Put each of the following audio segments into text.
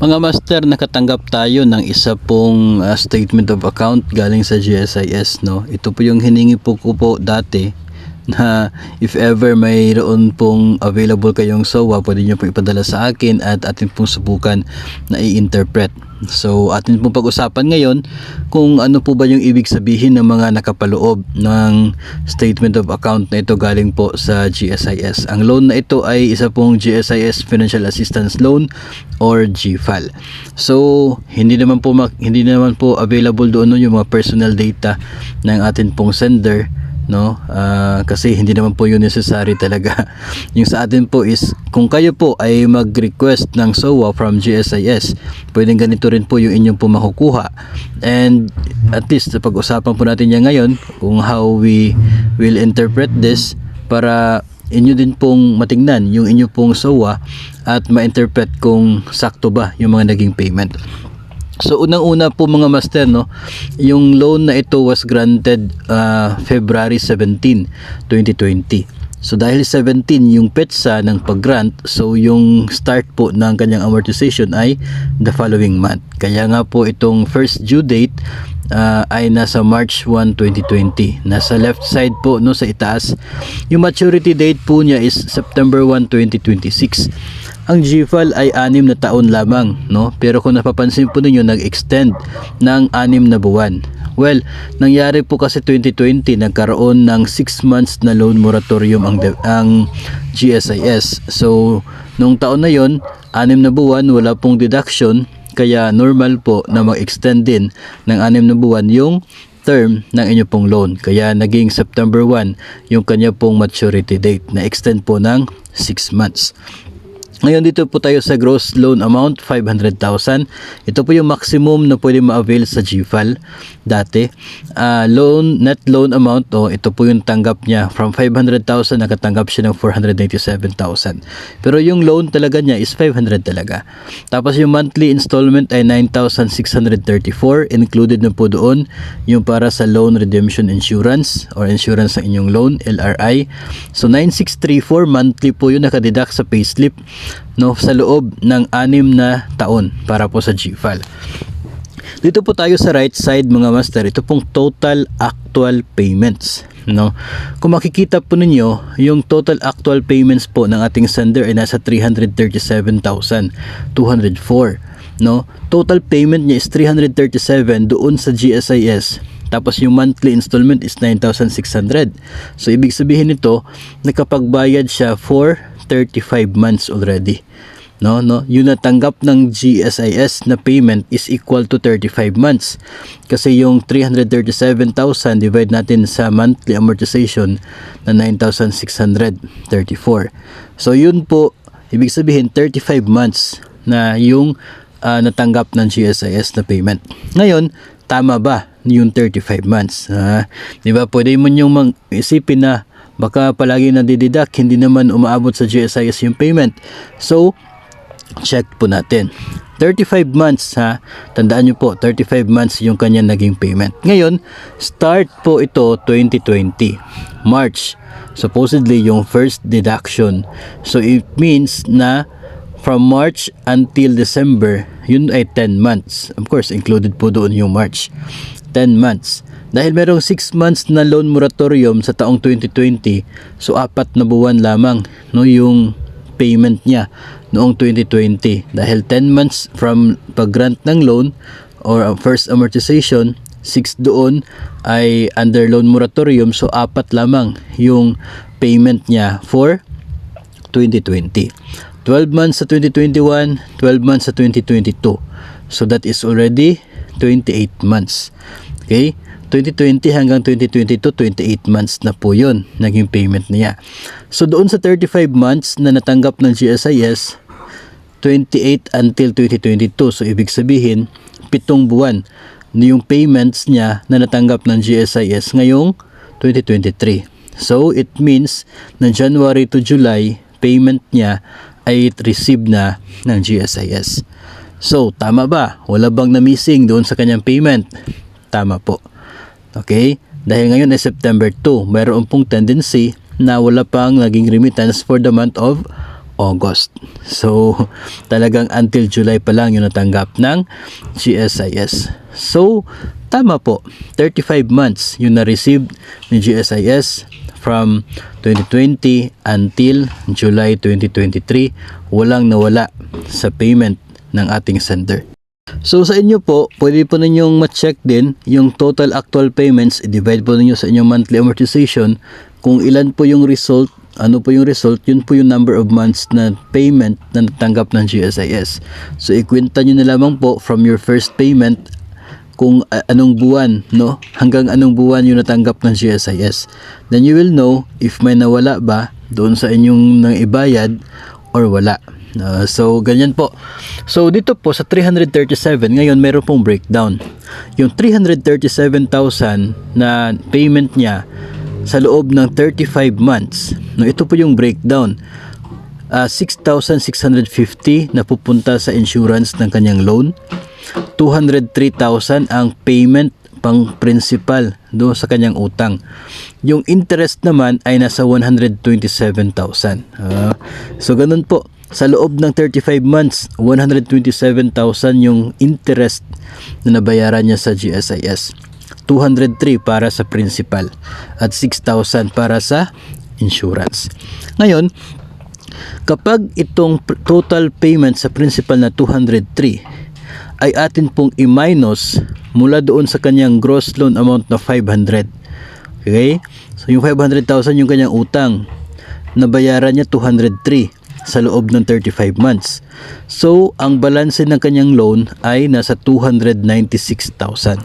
Mga master, nakatanggap tayo ng isa pong statement of account galing sa GSIS, no? Ito po yung hiningi ko po dati na if ever mayroon pong available kayong SOA, pwede nyo pong ipadala sa akin at atin pong subukan na i-interpret. So atin pong pag-usapan ngayon kung ano po ba yung ibig sabihin ng mga nakapaloob ng statement of account na ito galing po sa GSIS. Ang loan na ito ay isa pong GSIS Financial Assistance Loan or GFAL. So hindi naman po available doon yung mga personal data ng atin pong sender, no? Kasi hindi naman po yun necessary talaga. Yung sa atin po is kung kayo po ay mag-request ng SOA from GSIS, pwedeng ganito rin po yung inyong po makukuha. And at least pag-usapan po natin yan ngayon kung how we will interpret this para inyo din pong matingnan yung inyo pong SOA at ma-interpret kung sakto ba yung mga naging payment. So unang-una po mga master, no, yung loan na ito was granted February 17, 2020. So dahil 17 yung petsa ng pag-grant, so yung start po ng kanyang amortization ay the following month. Kaya nga po itong first due date ay nasa March 1, 2020. Nasa left side po, no, sa itaas. Yung maturity date po niya is September 1, 2026. Ang GFAL ay 6 na taon lamang, no? Pero kung napapansin po ninyo, nag-extend ng 6 na buwan. Well, nangyari po kasi 2020, nagkaroon ng 6 months na loan moratorium ang GSIS. So, nung taon na yon, 6 na buwan, wala pong deduction, kaya normal po na mag-extend din ng 6 na buwan yung term ng inyo pong loan. Kaya naging September 1 yung kanya pong maturity date, na extend po ng 6 months. Ngayon dito po tayo sa gross loan amount, 500,000. Ito po yung maximum na pwede ma-avail sa GFAL dati. Net loan amount, ito po yung tanggap niya. From 500,000, nakatanggap siya ng 497,000. Pero yung loan talaga niya is 500 talaga. Tapos yung monthly installment ay 9,634. Included na po doon yung para sa loan redemption insurance or insurance ng inyong loan, LRI. So 9,634 monthly po yun, nakadeduct sa payslip, no, sa loob ng 6 na taon para po sa GFAL. Dito po tayo sa right side mga master, ito pong total actual payments, no. Kung makikita po ninyo, yung total actual payments po ng ating sender ay nasa 337,204, no. Total payment niya is 337 doon sa GSIS. Tapos yung monthly installment is 9,600. So ibig sabihin nito, nakapagbayad siya for 35 months already. No, yung natanggap ng GSIS na payment is equal to 35 months. Kasi yung 337,000 divide natin sa monthly amortization na 9,634. So yun po, ibig sabihin 35 months na yung natanggap ng GSIS na payment. Ngayon, tama ba yung 35 months? Di ba, pwede mo nyong isipin na baka palagi nadideduct, hindi naman umaabot sa GSIS yung payment. So, check po natin. 35 months, tandaan nyo po, 35 months yung kanya naging payment. Ngayon, start po ito 2020, March. Supposedly, yung first deduction. So, it means na from March until December, yun ay 10 months. Of course, included po doon yung March. 10 months. Dahil merong 6 months na loan moratorium sa taong 2020, so 4 na buwan lamang, no, yung payment niya noong 2020. Dahil 10 months from pag-grant ng loan or first amortization, 6 doon ay under loan moratorium, so 4 lamang yung payment niya for 2020. 12 months sa 2021, 12 months sa 2022. So that is already 28 months. Okay? 2020 hanggang 2022, 28 months na po yun, naging payment niya. So doon sa 35 months na natanggap ng GSIS, 28 until 2022. So ibig sabihin, 7 buwan yung payments niya na natanggap ng GSIS ngayong 2023. So it means na January to July, payment niya ay receive na ng GSIS. So, tama ba? Wala bang na-missing doon sa kanyang payment? Tama po. Okay? Dahil ngayon ay September 2, mayroon pong tendency na wala pang naging remittance for the month of August. So, talagang until July pa lang yung natanggap ng GSIS. So, tama po, 35 months yung na-receive ni GSIS from 2020 until July 2023. Walang nawala sa payment ng ating sender. So sa inyo po, pwede po ninyong ma-check din yung total actual payments, i-divide po ninyo sa inyong monthly amortization kung ilan po yung result, ano po yung result, yun po yung number of months na payment na natanggap ng GSIS. So ikwenta nyo na lamang po from your first payment kung anong buwan, no? Hanggang anong buwan yung natanggap ng GSIS. Then you will know if may nawala ba doon sa inyong nang ibayad or wala. So ganyan po. So dito po sa 337 ngayon meron pong breakdown. Yung 337,000 na payment niya sa loob ng 35 months. No, ito po yung breakdown. 6,650 na pupunta sa insurance ng kanyang loan. 203,000 ang payment pang principal do sa kanyang utang. Yung interest naman ay nasa 127,000. So ganun po. Sa loob ng 35 months, 127,000 yung interest na nabayaran niya sa GSIS. 203 para sa principal at 6,000 para sa insurance. Ngayon, kapag itong total payment sa principal na 203 ay atin pong i-minus mula doon sa kanyang gross loan amount na 500. Okay? So yung 500,000 yung kanyang utang. Nabayaran niya 203 sa loob ng 35 months. So, ang balanse ng kanyang loan ay nasa 296,000.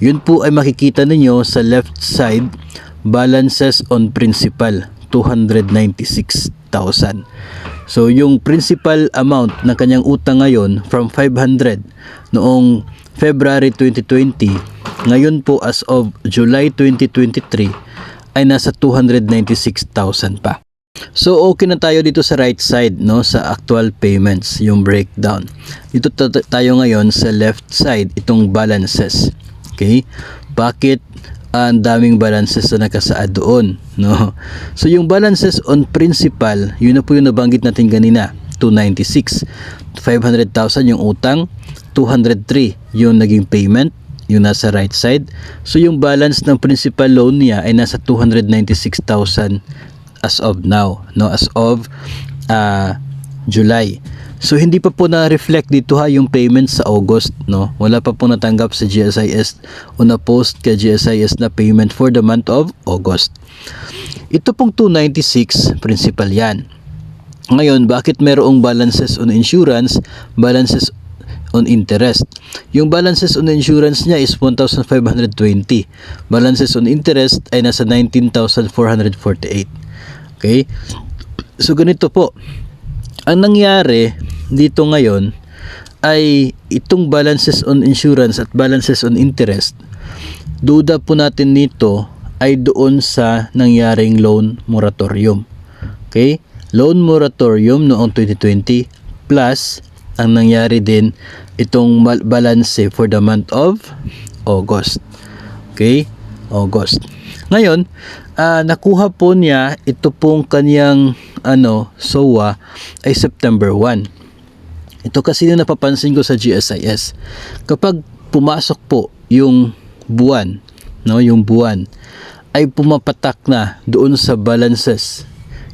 Yun po ay makikita ninyo sa left side, balances on principal, 296,000. So, yung principal amount ng kanyang utang ngayon from 500 noong February 2020, ngayon po as of July 2023 ay nasa 296,000 pa. So okay na tayo dito sa right side, no, sa actual payments, yung breakdown. Dito tayo ngayon sa left side, itong balances. Okay? Bakit ang daming balances na nakasaad doon, no? So yung balances on principal, yun na po yung nabanggit natin kanina, 296. 500,000 yung utang, 203 yung naging payment, yung nasa right side. So yung balance ng principal loan niya ay nasa 296,000 as of now, no, as of July. So hindi pa po na-reflect dito yung payments sa August, no. Wala pa po natanggap sa GSIS o na-post kay GSIS na payment for the month of August. Ito pong 296 principal yan. Ngayon, bakit merong balances on insurance, balances on interest? Yung balances on insurance niya is 1,520. Balances on interest ay nasa 19,448. Okay? So ganito po. Ang nangyari dito ngayon ay itong balances on insurance at balances on interest, duda po natin nito ay doon sa nangyaring loan moratorium. Okay? Loan moratorium noong 2020 plus ang nangyari din itong balance for the month of August. Okay? August. Ngayon, nakuha po niya ito pong kanyang SOA ay September 1. Ito kasi yung napapansin ko sa GSIS. Kapag pumasok po yung buwan, no, yung buwan ay pumapatak na doon sa balances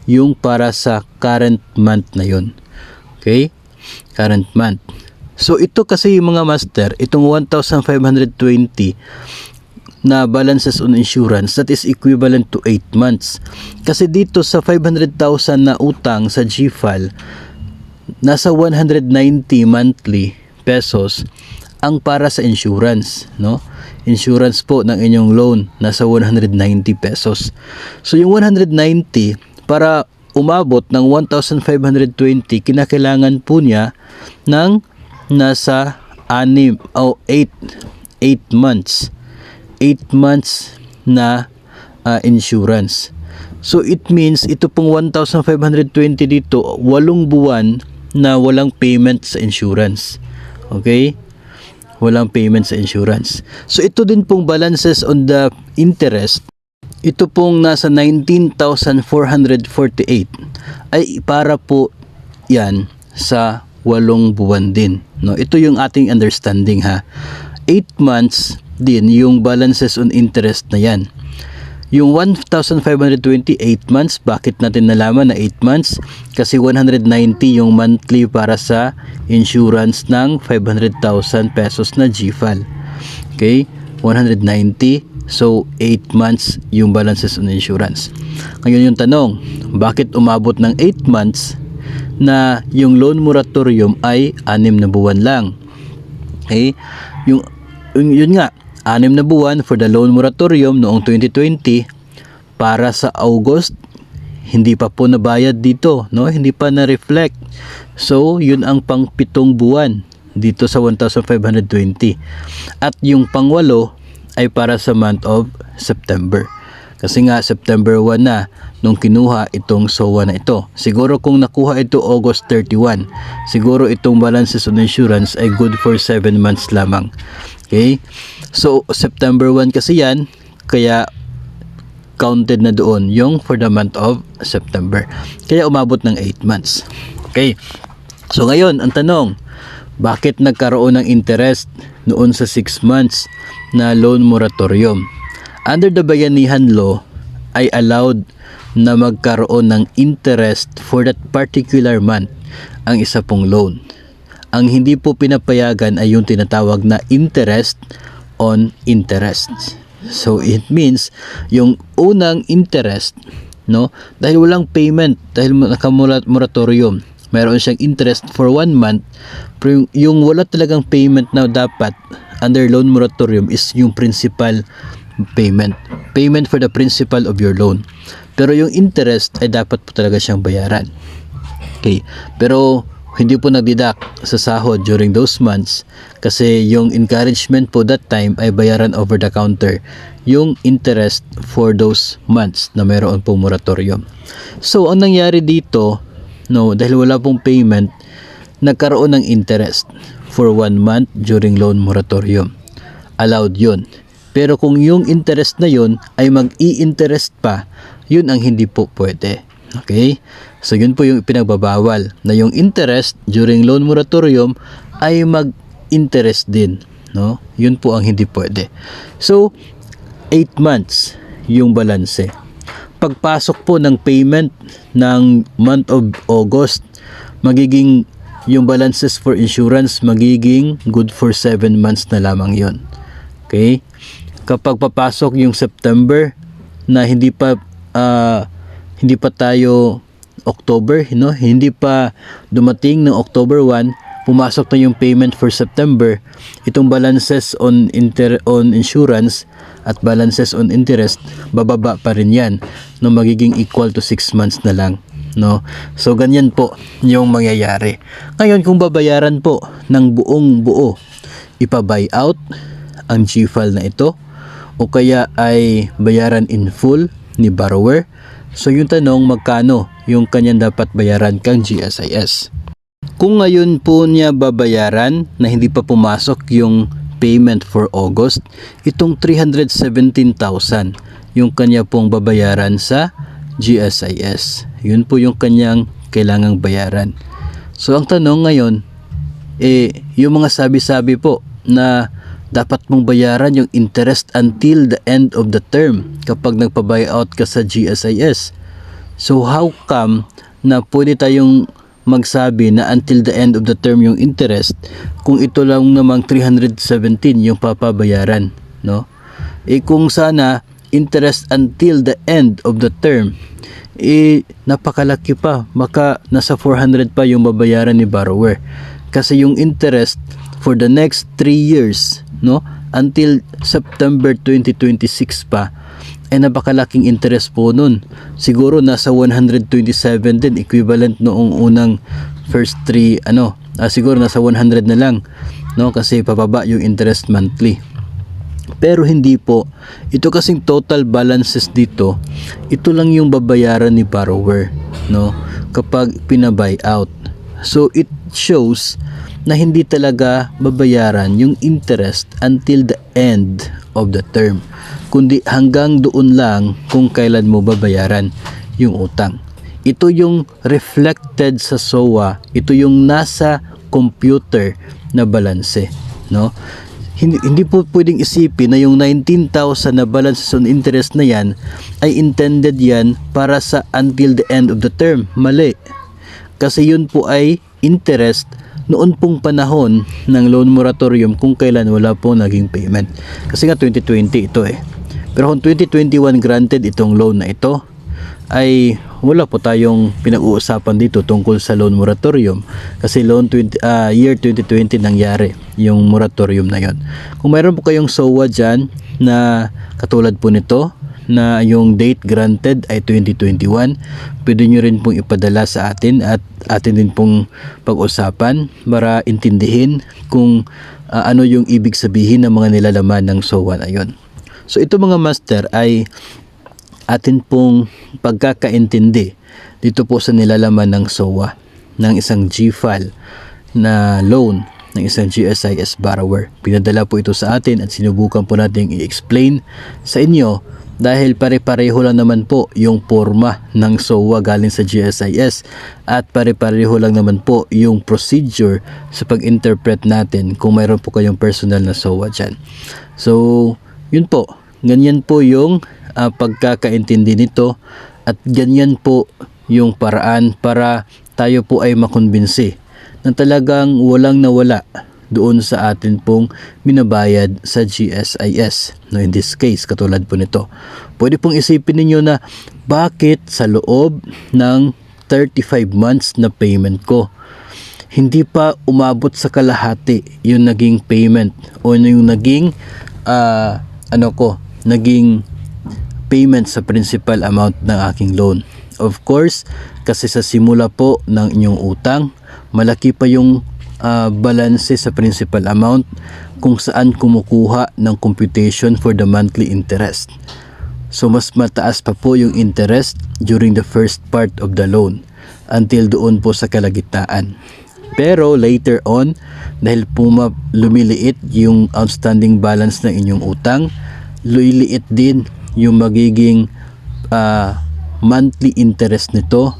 yung para sa current month na yun. Okay? Current month. So ito kasi yung mga master, itong 1,520 na balances on insurance, that is equivalent to 8 months. Kasi dito sa 500,000 na utang sa GFAL, nasa 190 monthly pesos ang para sa insurance, no? Insurance po ng inyong loan, nasa 190 pesos. So yung 190, para umabot ng 1,520, kinakailangan po niya ng nasa 8 months. 8 months na insurance. So it means ito pong 1,520 dito, 8 buwan na walang payment sa insurance. Okay? Walang payment sa insurance. So ito din pong balances on the interest, ito pong nasa 19,448 ay para po yan sa 8 buwan din, no? Ito yung ating understanding, ha. 8 months din yung balances on interest na yan. Yung 1,528 months, bakit natin nalaman na 8 months? Kasi 190 yung monthly para sa insurance ng 500,000 pesos na GFAL. Okay? 190. So, 8 months yung balances on insurance. Ngayon yung tanong, bakit umabot ng 8 months na yung loan moratorium ay 6 na buwan lang? Okay? Yun nga, 6 na buwan for the loan moratorium noong 2020. Para sa August, hindi pa po nabayad dito, no? Hindi pa na-reflect. So, yun ang pang 7 buwan dito sa 1,520. At yung pang 8 ay para sa month of September. Kasi nga September 1 na nung kinuha itong SOA na ito. Siguro kung nakuha ito August 31, siguro itong balances on insurance ay good for 7 months lamang. Okay? So, September 1 kasi yan, kaya counted na doon yung for the month of September. Kaya umabot ng 8 months. Okay? So, ngayon, ang tanong, bakit nagkaroon ng interest noon sa 6 months na loan moratorium? Under the Bayanihan Law, ay allowed na magkaroon ng interest for that particular month ang isa pong loan. Ang hindi po pinapayagan ay yung tinatawag na interest on interest. So it means yung unang interest, no, dahil walang payment, dahil naka-moratorium, mayroon siyang interest for 1 month, pero yung wala talagang payment na dapat under loan moratorium is yung principal payment for the principal of your loan. Pero yung interest ay dapat po talaga siyang bayaran. Okay, pero hindi po nagdidak sa sahod during those months kasi yung encouragement po that time ay bayaran over the counter yung interest for those months na mayroon pong moratorium. So ang nangyari dito, no, dahil wala pong payment, nagkaroon ng interest for 1 month during loan moratorium. Allowed yun. Pero kung yung interest na yun ay mag-i-interest pa, yun ang hindi po pwede. Okay? So yun po yung pinagbabawal, na yung interest during loan moratorium ay mag-interest din, no? Yun po ang hindi pwede. So 8 months yung balanse. Pagpasok po ng payment ng month of August, magiging yung balances for insurance magiging good for 7 months na lamang yon. Okay? Kapag papasok yung September na hindi pa tayo October, no? Hindi pa dumating ng October 1, pumasok na yung payment for September. Itong balances on insurance at balances on interest, bababa pa rin yan, no, magiging equal to 6 months na lang, no? So ganyan po yung mangyayari. Ngayon, kung babayaran po ng buong buo, ipa-buy out ang GFAL na ito o kaya ay bayaran in full ni borrower. So yung tanong, magkano yung kanyang dapat bayaran kang GSIS? Kung ngayon po niya babayaran na hindi pa pumasok yung payment for August, itong 317,000 yung kanya pong babayaran sa GSIS. Yun po yung kanyang kailangang bayaran. So ang tanong ngayon, yung mga sabi-sabi po na dapat mong bayaran yung interest until the end of the term kapag nagpa-buyout ka sa GSIS. So how come na pwede tayong magsabi na until the end of the term yung interest kung ito lang namang 317 yung papabayaran, no? Kung sana interest until the end of the term, napakalaki pa, maka nasa 400 pa yung babayaran ni borrower. Kasi yung interest for the next 3 years, no, until September 2026 pa, ay napakalaking interest po nun. Siguro nasa 127 din, equivalent noong unang first 3, siguro nasa 100 na lang, no, kasi pababa yung interest monthly. Pero hindi po, ito kasing total balances dito, ito lang yung babayaran ni borrower, no, kapag pina-buy out. So it shows na hindi talaga babayaran yung interest until the end of the term, kundi hanggang doon lang kung kailan mo babayaran yung utang. ito yung reflected sa SOA, ito yung nasa computer na balanse, no? Hindi po pwedeng isipin na yung 19,000 na balance on interest na yan ay intended yan para sa until the end of the term. Mali. Kasi yun po ay interest noon pong panahon ng loan moratorium kung kailan wala pong naging payment. Kasi nga 2020 ito eh. Pero kung 2021 granted itong loan na ito, ay wala po tayong pinag-uusapan dito tungkol sa loan moratorium kasi year 2020 nangyari yung moratorium na yon. Kung mayroon po kayong SOA dyan na katulad po nito na yung date granted ay 2021, pwede nyo rin pong ipadala sa atin at atin din pong pag-usapan para intindihin kung ano yung ibig sabihin ng mga nilalaman ng SOA na yon. So ito mga master ay atin pong pagkakaintindi dito po sa nilalaman ng SOA ng isang GFAL na loan ng isang GSIS borrower. Pinadala po ito sa atin at sinubukan po natin i-explain sa inyo dahil pare-pareho lang naman po yung forma ng SOA galing sa GSIS at pare-pareho lang naman po yung procedure sa pag-interpret natin kung mayroon po kayong personal na SOA dyan. So, yun po. Ganyan po yung pagkakaintindi nito at ganyan po yung paraan para tayo po ay makumbinsi na talagang walang nawala doon sa atin pong binabayad sa GSIS. No, in this case, katulad po nito. Pwede pong isipin ninyo na bakit sa loob ng 35 months na payment ko, hindi pa umabot sa kalahati yung naging payment o yung naging naging payment sa principal amount ng aking loan. Of course, kasi sa simula po ng inyong utang, malaki pa yung balanse sa principal amount kung saan kumukuha ng computation for the monthly interest. So mas mataas pa po yung interest during the first part of the loan until doon po sa kalagitnaan. Pero later on, dahil po lumiliit yung outstanding balance ng inyong utang, liliit din yung magiging monthly interest nito.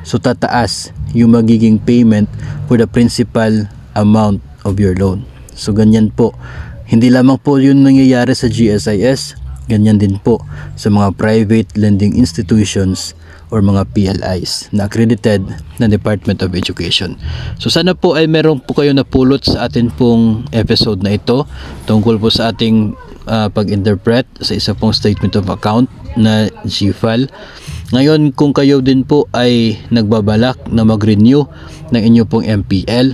So tataas yung magiging payment for the principal amount of your loan. So ganyan po. Hindi lamang po yun nangyayari sa GSIS, ganyan din po sa mga private lending institutions or mga PLIs na accredited ng Department of Education. So sana po ay meron po kayo napulot sa atin pong episode na ito tungkol po sa ating pag-interpret sa isa pong statement of account na GFAL. Ngayon, kung kayo din po ay nagbabalak na mag-renew ng inyo pong MPL,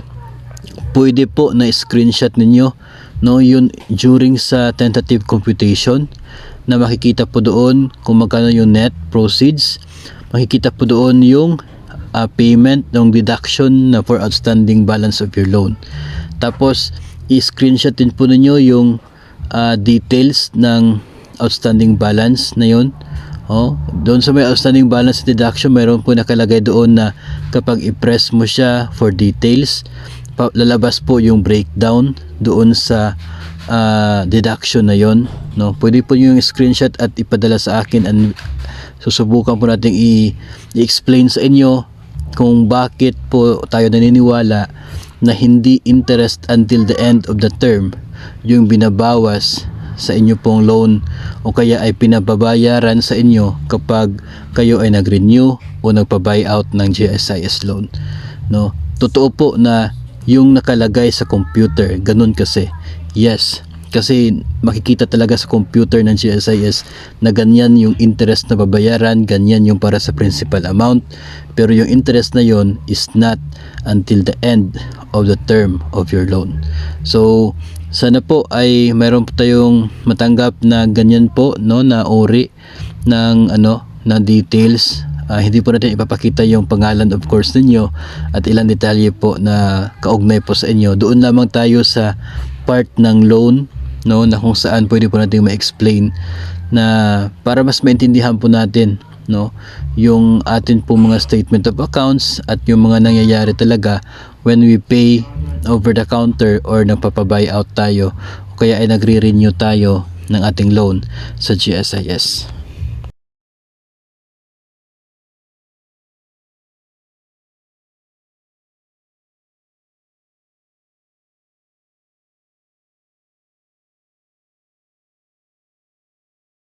pwede po na screenshot ninyo yun during sa tentative computation na makikita po doon kung magkano yung net proceeds, makikita po doon yung payment ng deduction na for outstanding balance of your loan. Tapos i-screenshot din po ninyo yung details ng outstanding balance na yun. Doon sa may outstanding balance deduction, mayroon po nakalagay doon na kapag i-press mo siya for details, lalabas po yung breakdown doon sa deduction na yon. Pwede po yung screenshot at ipadala sa akin and susubukan po natin i-explain sa inyo kung bakit po tayo naniniwala na hindi interest until the end of the term yung binabawas sa inyo pong loan o kaya ay pinababayaran sa inyo kapag kayo ay nag-renew o nagpa-buyout ng GSIS loan. Totoo po na yung nakalagay sa computer, ganun kasi. Yes, kasi makikita talaga sa computer ng GSIS na ganyan yung interest na babayaran, ganyan yung para sa principal amount, pero yung interest na yon is not until the end of the term of your loan. So sana po ay mayroon po tayong matanggap na ganyan po na uri ng na details. Hindi po natin ipapakita yung pangalan of course ninyo at ilang detalye po na kaugnay po sa inyo. Doon lamang tayo sa part ng loan na kung saan pwede po natin ma-explain na para mas maintindihan po natin yung atin po mga statement of accounts at yung mga nangyayari talaga when we pay over the counter or nagpapa-buyout tayo o kaya ay nagre-renew tayo ng ating loan sa GSIS.